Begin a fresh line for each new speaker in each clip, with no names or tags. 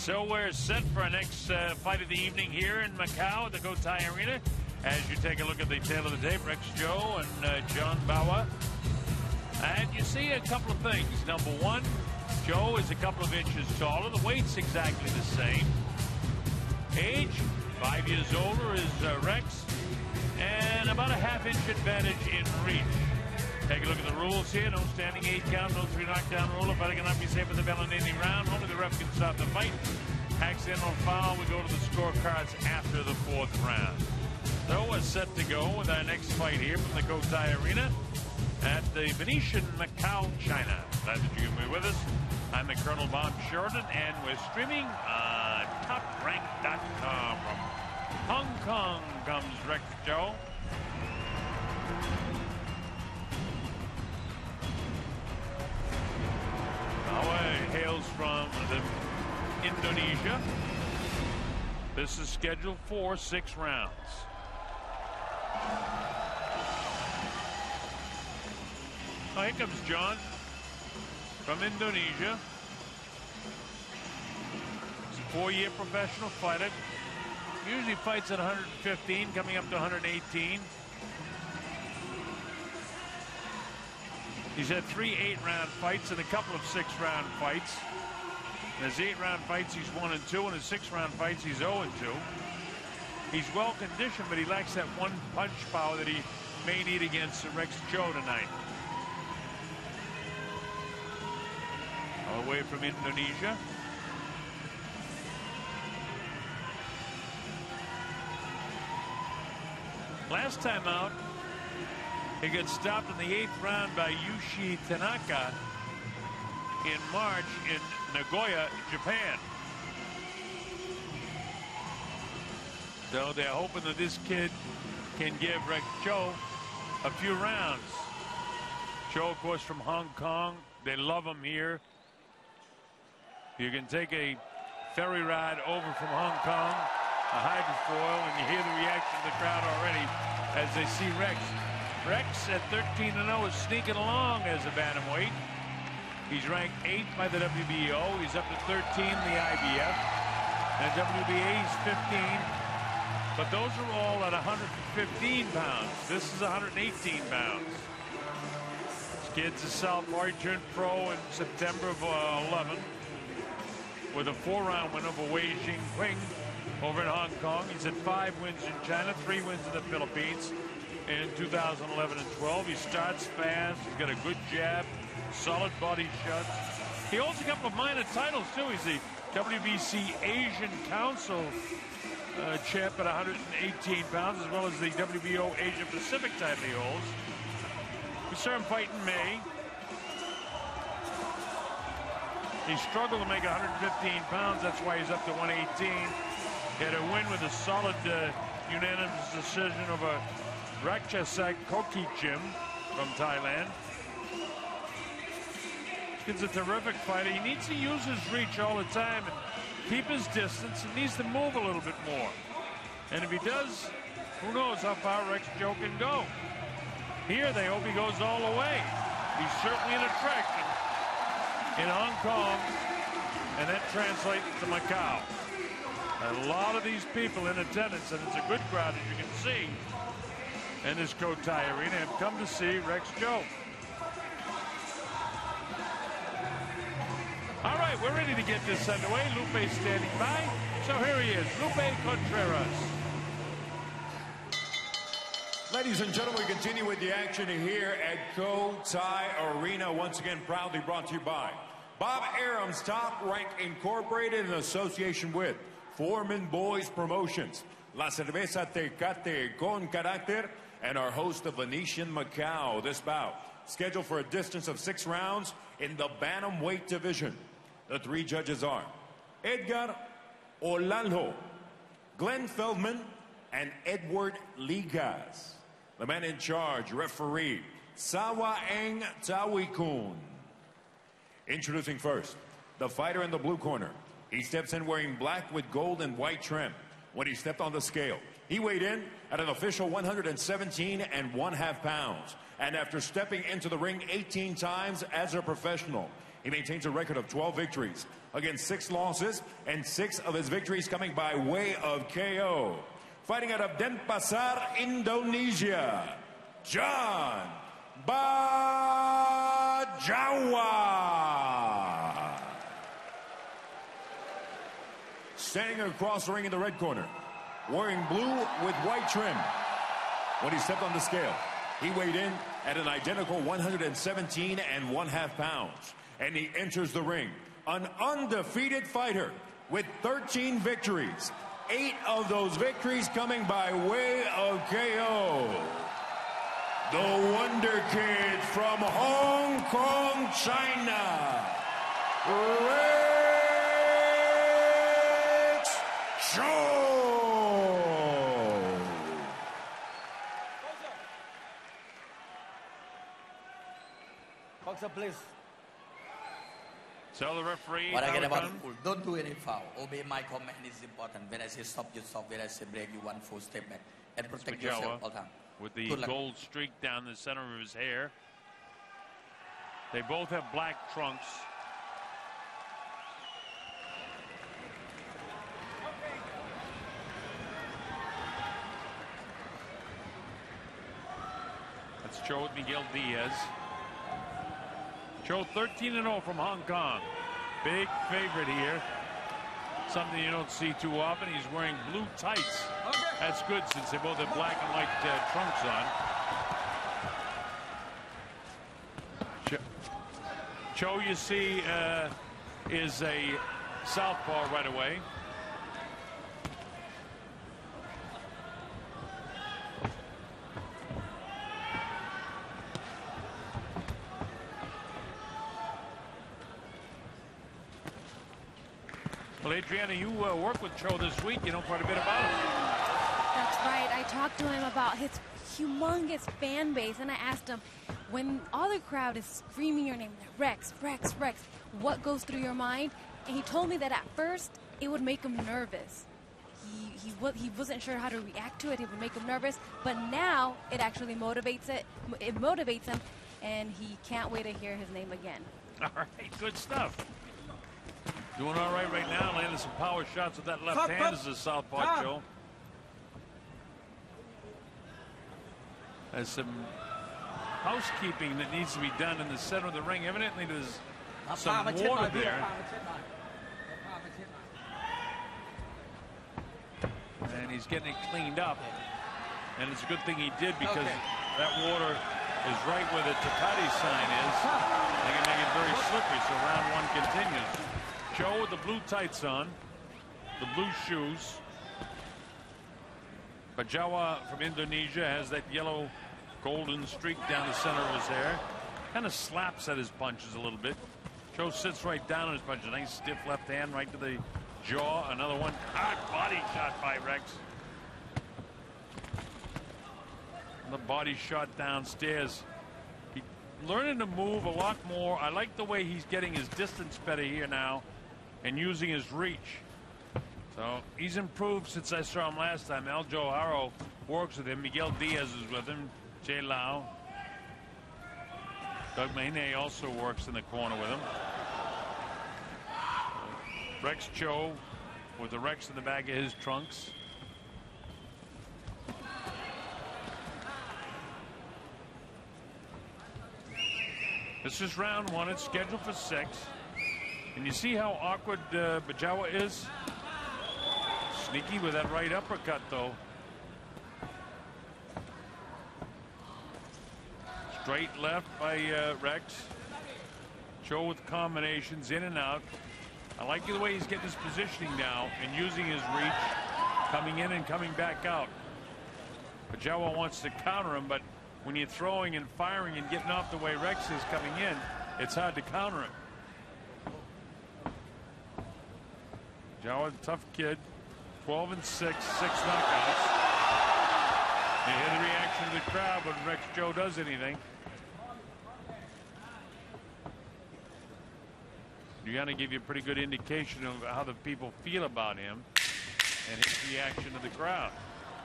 So we're set for our next fight of the evening here in Macau at the Cotai Arena. As you take a look at the tail of the tape, Rex Joe and John Bajawa. And you see a couple of things. Number one, Joe is a couple of inches taller. The weight's exactly the same. Age, 5 years older is Rex. And about a half-inch advantage in reach. Take a look at the rules here. No standing 8 count, no 3 knockdown rule. A fighter cannot be saved with the bell in any round. Only the ref can stop the fight. Accidental foul, we go to the scorecards after the 4th round. So we're set to go with our next fight here from the Cotai Arena at the Venetian, Macau, China. Glad that you can be with us. I'm the Colonel Bob Sheridan, and we're streaming on TopRank.com. From Hong Kong comes Rex Joe. Hails from Indonesia. This is scheduled for 6 rounds. Oh, here comes John from Indonesia. He's a 4-year professional fighter. Usually fights at 115, coming up to 118. He's had 3 8-round fights and a couple of 6-round fights. In his 8-round fights, he's 1-2. In his 6-round fights, he's 0-2. He's well conditioned, but he lacks that one punch power that he may need against Rex Joe tonight. All the way from Indonesia. Last time out, he got stopped in the 8th round by Yushi Tanaka in March in Nagoya, Japan. So they're hoping that this kid can give Rex Joe a few rounds. Joe, of course, from Hong Kong. They love him here. You can take a ferry ride over from Hong Kong, a hydrofoil, and you hear the reaction of the crowd already as they see Rex. Rex at 13-0 is sneaking along as a bantamweight. He's ranked 8th by the WBO. He's up to 13 in the IBF. And WBA he's 15. But those are all at 115 pounds. This is 118 pounds. This kid's a sophomore. He turned pro in September of 11 with a 4-round win over Wei Jingqing over in Hong Kong. He's had 5 wins in China, 3 wins in the Philippines in 2011 and 12. He starts fast. He's got a good jab, solid body shots. He holds a couple of minor titles too. He's the WBC Asian Council champ at 118 pounds, as well as the WBO Asia Pacific title he holds. We saw him fight in May. He struggled to make 115 pounds. That's why he's up to 118. He had a win with a solid unanimous decision over Rakchasak Kokijim from Thailand. He's a terrific fighter. He needs to use his reach all the time and keep his distance. He needs to move a little bit more. And if he does, who knows how far Rex Joe can go. Here, they hope he goes all the way. He's certainly an attraction in Hong Kong, and that translates to Macau. A lot of these people in attendance, and it's a good crowd, as you can see, in this Cotai Arena, have come to see Rex Joe. All right, we're ready to get this underway. Lupe's standing by. So here he is, Lupe Contreras.
Ladies and gentlemen, we continue with the action here at Cotai Arena. Once again, proudly brought to you by Bob Arum's Top Rank Incorporated in association with Foreman Boys Promotions, La Cerveza Tecate con Carácter, and our host of Venetian, Macau. This bout scheduled for a distance of 6 rounds in the bantamweight division. The 3 judges are Edgar Olalho, Glenn Feldman, and Edward Ligas. The man in charge, referee Sawaeng Tawikun. Introducing first, the fighter in the blue corner. He steps in wearing black with gold and white trim. When he stepped on the scale, he weighed in at an official 117.5 pounds. And after stepping into the ring 18 times as a professional, He maintains a record of 12 victories against 6 losses, and 6 of his victories coming by way of KO. Fighting out of Denpasar, Indonesia, John Bajawa. Standing across the ring in the red corner, wearing blue with white trim. When he stepped on the scale, he weighed in at an identical 117.5 pounds. And he enters the ring, an undefeated fighter with 13 victories. 8 of those victories coming by way of KO. The Wonder Kid from Hong Kong, China, Rex Show.
Boxer, please.
So the referee.
What I get about foul, don't do any foul. Obey my command is important. When I say stop, you stop. When I say break, you 1 full step back. And protect
Bajawa
yourself all the time.
With the gold streak down the center of his hair. They both have black trunks. That's Cho with Miguel Diaz. Cho 13-0 from Hong Kong. Big favorite here. Something you don't see too often. He's wearing blue tights. That's good since they both have black and white trunks on. Cho, you see, is a southpaw right away. Well, Adriana, you work with Cho this week. You know quite a bit about him.
That's right. I talked to him about his humongous fan base, and I asked him, when all the crowd is screaming your name, Rex, Rex, Rex, what goes through your mind? And he told me that at first, it would make him nervous. He wasn't sure how to react to it. It would make him nervous. But now, it actually motivates him, and he can't wait to hear his name again.
All right, good stuff. Doing all right now, landing some power shots with that left hand as a southpaw, Joe. There's some housekeeping that needs to be done in the center of the ring. Evidently, there's some water there. And he's getting it cleaned up. And it's a good thing he did because that water is right where the Takati sign is. They can make it very slippery, so round 1 continues. Joe with the blue tights on, the blue shoes. Bajawa from Indonesia has that yellow golden streak down the center of his hair. Kind of slaps at his punches a little bit. Joe sits right down on his punches. Nice stiff left hand right to the jaw. Another one. Hot body shot by Rex. The body shot downstairs. He's learning to move a lot more. I like the way he's getting his distance better here now and using his reach. So he's improved since I saw him last time. Aljo Haro works with him. Miguel Diaz is with him. Jay Lau. Doug Mahine also works in the corner with him. Rex Cho with the Rex in the back of his trunks. This is round 1. It's scheduled for 6. And you see how awkward Bajawa is? Sneaky with that right uppercut, though. Straight left by Rex. Cho with combinations in and out. I like the way he's getting his positioning now and using his reach, coming in and coming back out. Bajawa wants to counter him, but when you're throwing and firing and getting off the way Rex is coming in, it's hard to counter him. Bajawa, tough kid, 12-6, 6 knockouts. You hear the reaction of the crowd when Rex Joe does anything. You got to give you a pretty good indication of how the people feel about him and his reaction to the crowd.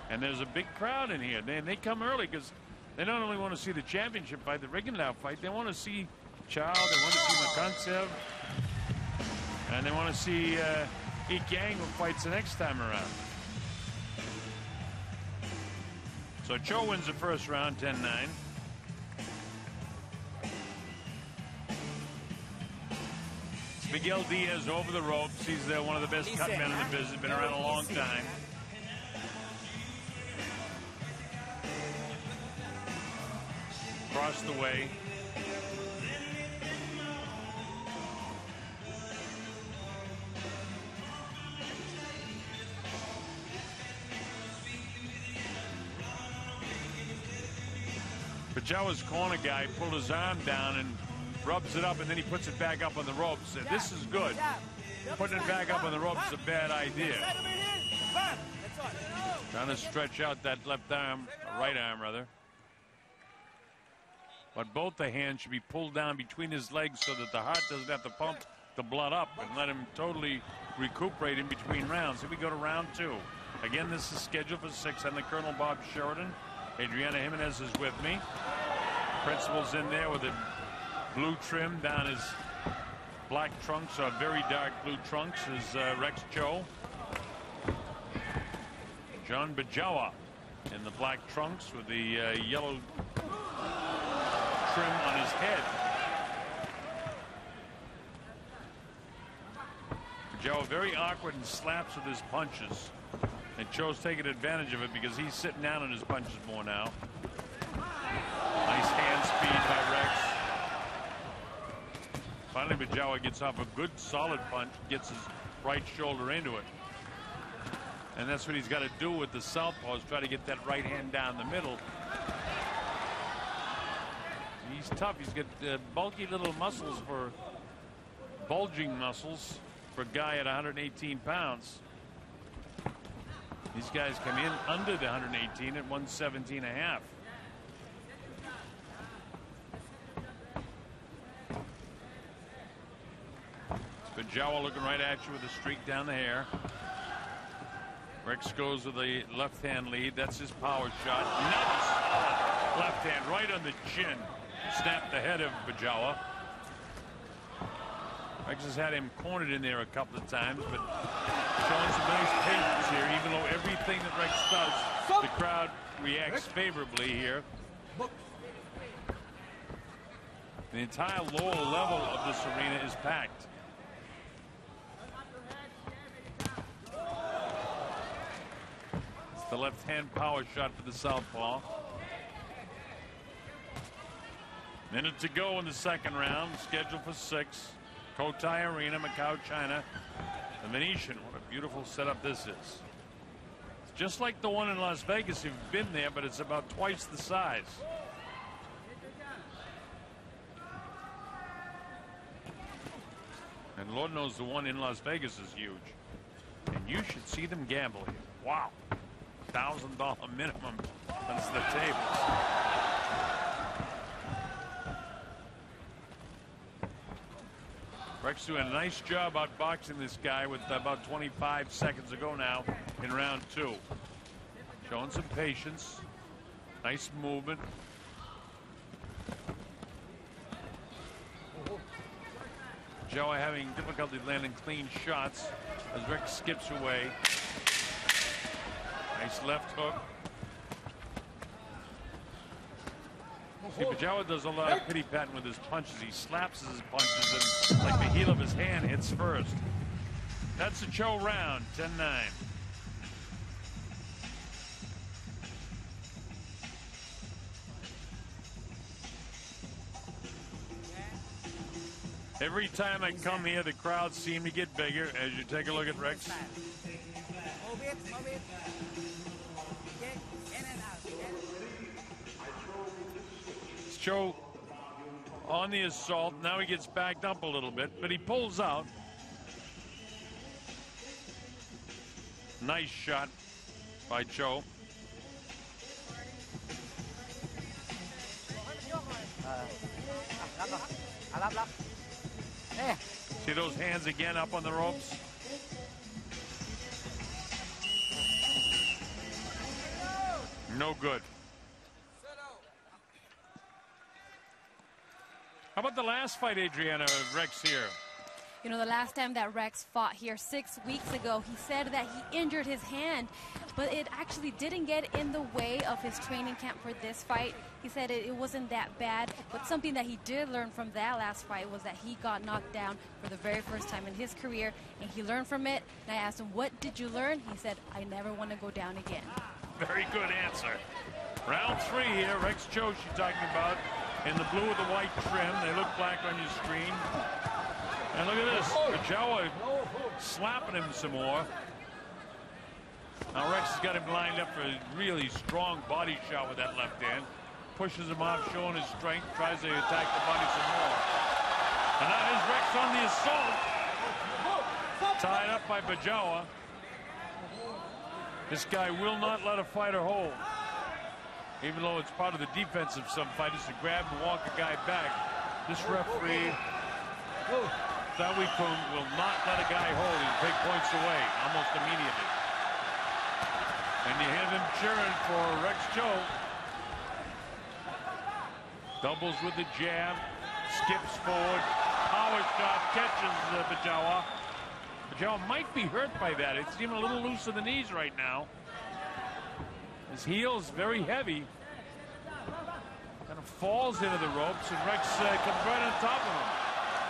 And there's a big crowd in here. They come early because they not only want to see the championship fight, the Rigondeaux fight, they want to see Macao, they want to see Makantsev, and they want to see Ik Yang, who fights the next time around. So Cho wins the first round, 10-9. Miguel Diaz over the ropes. He's one of the best cut men in the business, been around a long time. Across the way. Bajawa's corner guy pulled his arm down and rubs it up, and then he puts it back up on the ropes. This is good. Putting it back up on the ropes is a bad idea. Trying to stretch out that left arm, right arm rather. But both the hands should be pulled down between his legs so that the heart doesn't have to pump the blood up and let him totally recuperate in between rounds. Here we go to round 2. Again, this is scheduled for 6. I'm the Colonel Bob Sheridan. Adriana Jimenez is with me. Principal's in there with a blue trim down his black trunks, or very dark blue trunks, is Rex Cho. John Bajawa in the black trunks with the yellow trim on his head. Bajawa very awkward and slaps with his punches. And Cho's taking advantage of it because he's sitting down on his punches more now. Nice hand speed by Rex. Finally, Bajawa gets off a good solid punch, gets his right shoulder into it. And that's what he's got to do with the southpaw, is try to get that right hand down the middle. He's tough. He's got bulky little muscles, for bulging muscles for a guy at 118 pounds. These guys come in under the 118 at 117 and a half. Bajawa looking right at you with a streak down the hair. Rex goes with the left hand lead. That's his power shot. Nice left hand right on the chin. Snapped the head of Bajawa. Rex has had him cornered in there a couple of times, but showing some nice patience here. Even though everything that Rex does, the crowd reacts favorably here. The entire lower level of this arena is packed. It's the left-hand power shot for the southpaw. Minute to go in the second round, scheduled for 6. Cotai Arena, Macau, China. The Venetian. What a beautiful setup this is. It's just like the one in Las Vegas. You've been there, but it's about twice the size. And Lord knows the one in Las Vegas is huge. And you should see them gamble here. Wow. $1,000 minimum on the tables. Rex doing a nice job outboxing this guy with about 25 seconds to go now in round 2. Showing some patience. Nice movement. Joe having difficulty landing clean shots as Rex skips away. Nice left hook. See, Bajawa does a lot of pity patting with his punches. He slaps his punches and like the heel of his hand hits first. That's the Cho round, 10-9. Every time I come here, the crowds seem to get bigger as you take a look at Rex. Cho on the assault. Now he gets backed up a little bit, but he pulls out. Nice shot by Cho. See those hands again up on the ropes? No good. How about the last fight, Adriana, Rex here?
You know, the last time that Rex fought here 6 weeks ago, he said that he injured his hand, but it actually didn't get in the way of his training camp for this fight. He said it wasn't that bad, but something that he did learn from that last fight was that he got knocked down for the very first time in his career, and he learned from it. And I asked him, what did you learn? He said, I never want to go down again. Very good answer. Round 3 here, Rex Cho, she's talking about, in the blue with the white trim. They look black on your screen. And look at this, Bajawa slapping him some more. Now Rex has got him lined up for a really strong body shot with that left hand. Pushes him off, showing his strength, tries to attack the body some more. And now here's Rex on the assault. Tied up by Bajawa. This guy will not let a fighter hold. Even though it's part of the defense of some fighters to grab and walk a guy back. This referee, Zawi Kung, will not let a guy hold. He'll take points away almost immediately. And you hear them cheering for Rex Cho. Doubles with the jab, skips forward, power shot, catches Bajawa. Bajawa might be hurt by that. It's even a little loose in the knees right now. His heel's very heavy. Kind of falls into the ropes, and Rex comes right on top of him.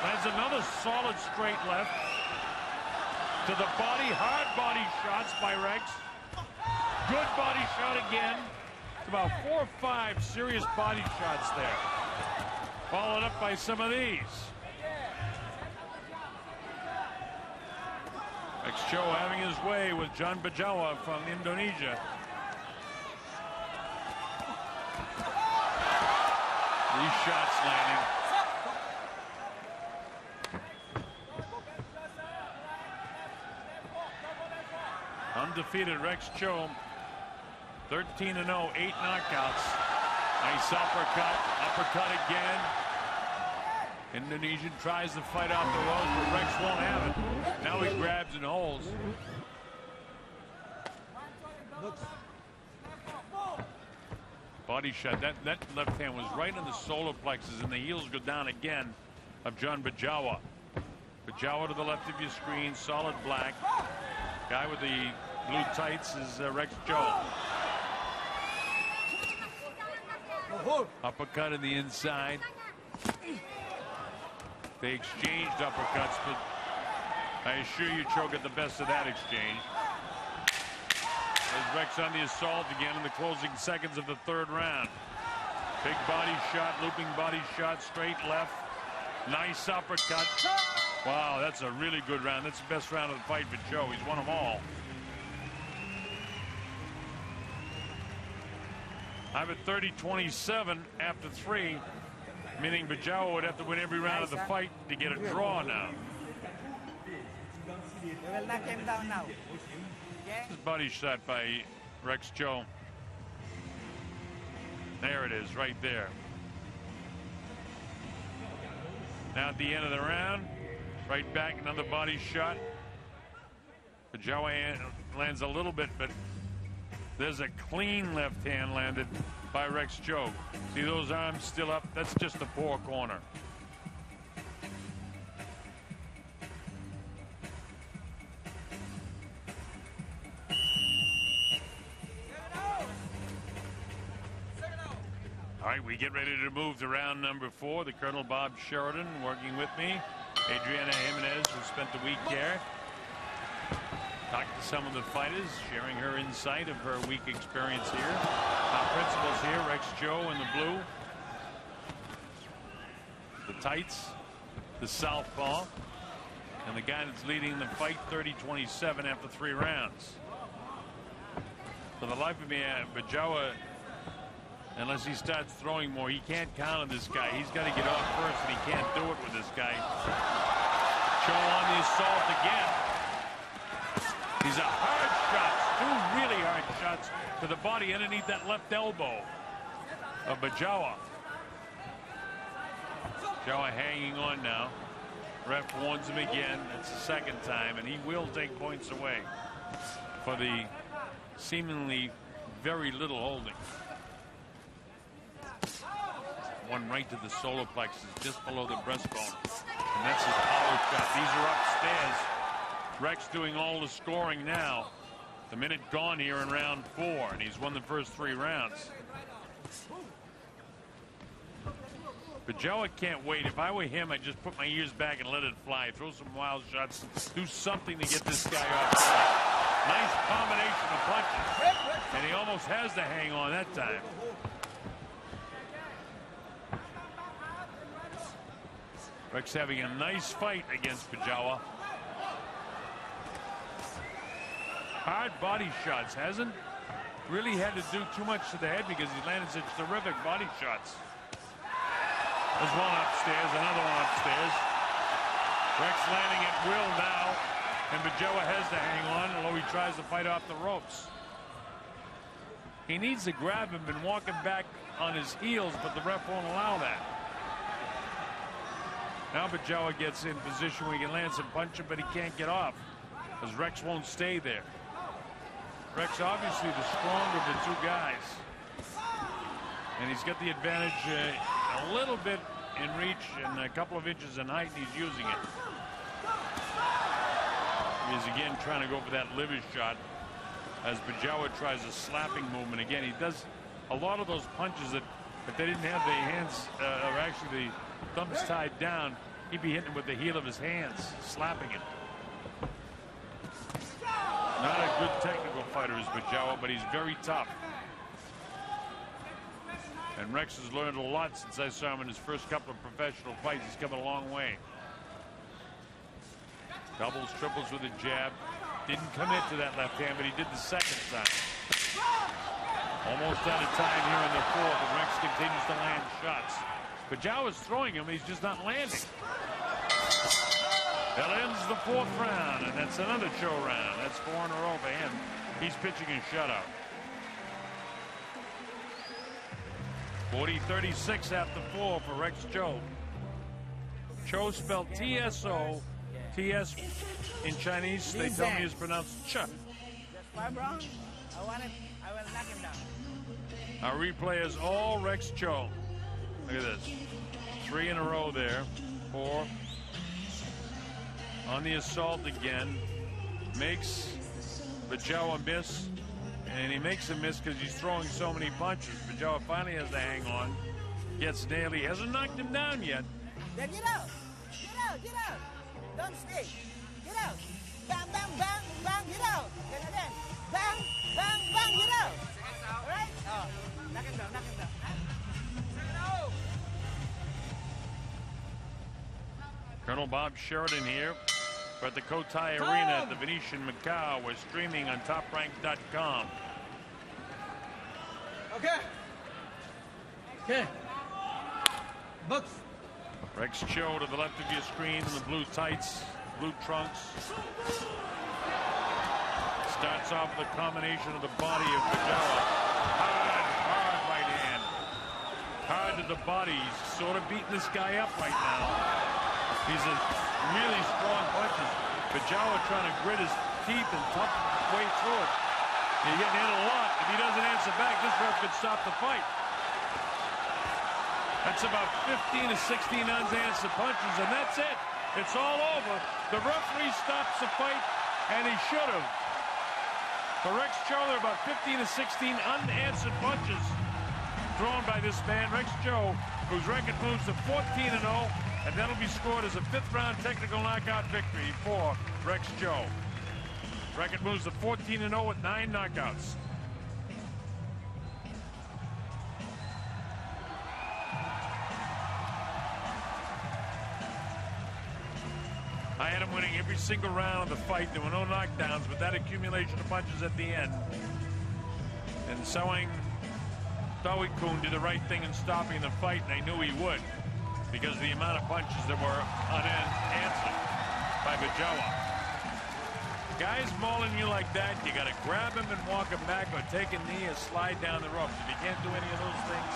Lands another solid straight left to the body. Hard body shots by Rex. Good body shot again. It's about 4 or 5 serious body shots there. Followed up by some of these. Rex Cho having his way with John Bajawa from Indonesia. These shots landing. Undefeated Rex Cho, 13-0, 8 knockouts. Nice uppercut again. Indonesian tries to fight out the rope, but Rex won't have it. Now he grabs and holds. Body shot. That left hand was right in the solar plexus, and the heels go down again of John Bajawa. Bajawa to the left of your screen, solid black. Guy with the blue tights is Rex Cho. Uppercut in the inside. They exchanged uppercuts, but I assure you Cho got the best of that exchange. There's Rex on the assault again in the closing seconds of the 3rd round. Big body shot, looping body shot, straight left. Nice uppercut. Wow, that's a really good round. That's the best round of the fight for Cho. He's won them all. I have it 30-27 after 3, meaning Bajawa would have to win every round of the fight to get a draw now.
They will knock him down now.
This is body shot by Rex Cho. There it is, right there. Now at the end of the round, right back, another body shot. Bajawa lands a little bit, but there's a clean left hand landed by Rex Cho. See those arms still up? That's just the poor corner. All right, we get ready to move to round number 4. The Colonel Bob Sheridan working with me. Adriana Jimenez, who spent the week there. Talked to some of the fighters, sharing her insight of her week experience here. Our principals here, Rex Cho in the blue. The tights, the southpaw. And the guy that's leading the fight, 30-27 after 3 rounds. For the life of me, Bajawa, unless he starts throwing more, he can't count on this guy. He's got to get off first, and he can't do it with this guy. Cho on the assault again. These are hard shots, 2 really hard shots to the body underneath that left elbow of Bajawa. Bajawa hanging on now. Ref warns him again. That's the 2nd time, and he will take points away for the seemingly very little holding. one right to the solar plexus, just below the breastbone. And that's his power shot. These are upstairs. Rex doing all the scoring now. The minute gone here in round 4, and he's won the first 3 rounds. Bajawa can't wait. If I were him, I'd just put my ears back and let it fly. Throw some wild shots. Do something to get this guy off. Nice combination of punches. And he almost has to hang on that time. Rex having a nice fight against Bajawa. Hard body shots. Hasn't really had to do too much to the head because he landed such terrific body shots. There's one upstairs, another one upstairs. Rex landing at will now, and Bajawa has to hang on, although he tries to fight off the ropes. He needs to grab him and walk him back on his heels, but the ref won't allow that. Now Bajawa gets in position where he can land some punches, but he can't get off, because Rex won't stay there. Rex obviously the stronger of the 2 guys. And he's got the advantage a little bit in reach and a couple of inches in height, and he's using it. He's again trying to go for that liver shot as Bajawa tries a slapping movement. Again, he does a lot of those punches that if they didn't have the hands, or actually the thumbs tied down, he'd be hitting with the heel of his hands, slapping it. Not a good technical fighter is Bajawa, but he's very tough. And Rex has learned a lot since I saw him in his first couple of professional fights. He's come a long way. Doubles, triples with a jab. Didn't commit to that left hand, but he did the second time. Almost out of time here in the 4th, and Rex continues to land shots. Bajawa's throwing him, he's just not landing. That ends the 4th round, and that's another show round. That's 4 in a row for him. He's pitching a shutout. 40-36 after 4 for Rex Cho. Cho spelled T-S-O. T-S in Chinese, they tell me is pronounced Ch.
That's why, bro. I will knock him down.
Our replay is all Rex Cho. Look at this. 3 in a row there. 4. On the assault again. Makes Bajawa miss. And he makes him miss because he's throwing so many punches. Bajawa finally has to hang on. Gets nailed. He hasn't knocked him down yet.
Then get out. Get out. Get out. Don't stay. Get out. Bang, bang, bang, bang, get out. Then. Bang, bang, bang, get out. All right? Oh, knock him down, knock him down.
Colonel Bob Sheridan here. We're at the Cotai Arena at the Venetian, Macau. We're streaming on TopRank.com.
Okay. Books.
Rex Cho to the left of your screen in the blue tights, blue trunks. Starts off with a combination of the body of Bajawa. Hard right hand. Hard to the body. He's sort of beating this guy up right now. He's a really strong punches. Bajawa trying to grit his teeth and tough way through it. He's getting hit a lot. If he doesn't answer back, this ref could stop the fight. That's about 15 to 16 unanswered punches, and that's it. It's all over. The referee stops the fight, and he should have. For Rex Cho, there are about 15 to 16 unanswered punches thrown by this man, Rex Cho, whose record moves to 14-0, and that'll be scored as a 5th-round technical knockout victory for Rex Cho. Record moves to 14-0 with 9 knockouts. I had him winning every single round of the fight. There were no knockdowns, but that accumulation of punches at the end. And Sewing Tawi Kun did the right thing in stopping the fight, and I knew he would, because of the amount of punches that were unanswered by Bajawa. Guys mauling you like that, you got to grab him and walk him back, or take a knee or slide down the ropes. If you can't do any of those things,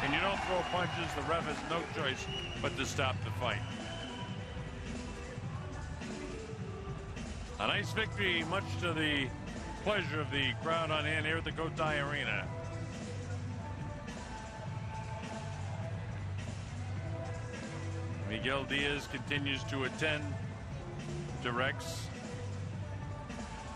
and you don't throw punches, the ref has no choice but to stop the fight. A nice victory, much to the pleasure of the crowd on hand here at the Cotai Arena. Miguel Diaz continues to attend to Rex.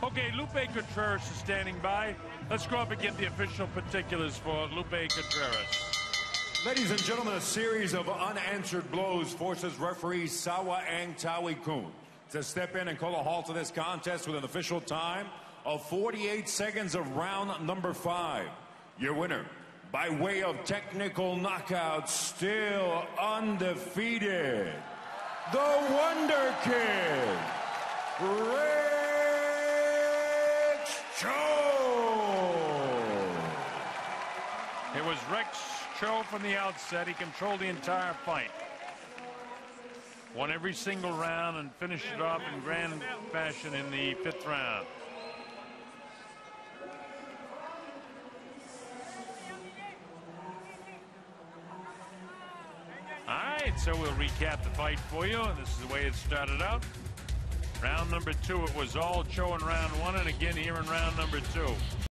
Okay, Lupe Contreras is standing by. Let's go up and get the official particulars for Lupe Contreras.
Ladies and gentlemen, a series of unanswered blows forces referee Sawa Ang Tawi Kun to step in and call a halt to this contest with an official time of 48 seconds of round number 5. Your winner, by way of technical knockout, still undefeated, the Wonder Kid, Rex Cho.
It was Rex Cho from the outset. He controlled the entire fight. Won every single round and finished it off in grand fashion in the 5th round. All right, so we'll recap the fight for you, and this is the way it started out. Round number 2, it was all Cho in round 1, and again here in round number 2.